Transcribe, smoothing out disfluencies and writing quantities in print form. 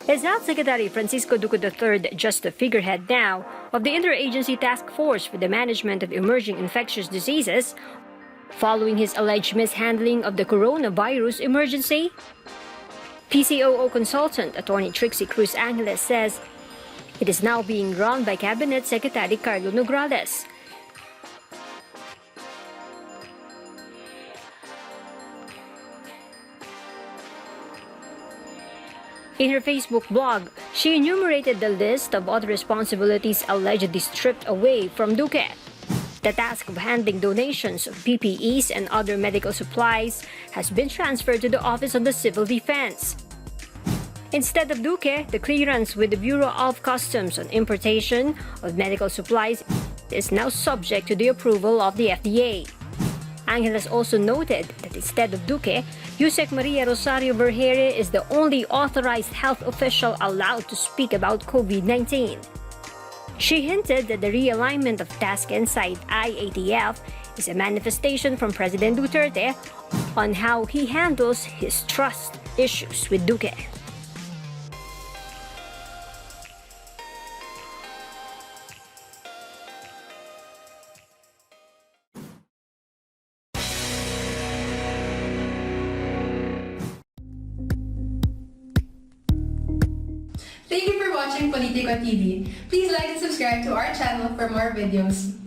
Is Health Secretary Francisco Duque III just the figurehead now of the Interagency Task Force for the Management of Emerging Infectious Diseases following his alleged mishandling of the coronavirus emergency? PCOO consultant Attorney Trixie Cruz-Angeles says it is now being run by Cabinet Secretary Carlo Nograles. In her Facebook blog, she enumerated the list of other responsibilities allegedly stripped away from Duque. The task of handling donations of PPEs and other medical supplies has been transferred to the Office of the Civil Defense. Instead of Duque, the clearance with the Bureau of Customs on importation of medical supplies is now subject to the approval of the FDA. Angeles also noted that instead of Duque, Yusek Maria Rosario Vergere is the only authorized health official allowed to speak about COVID-19. She hinted that the realignment of tasks inside IATF is a manifestation from President Duterte on how he handles his trust issues with Duque. Thank you for watching Politico TV. Please like and subscribe to our channel for more videos.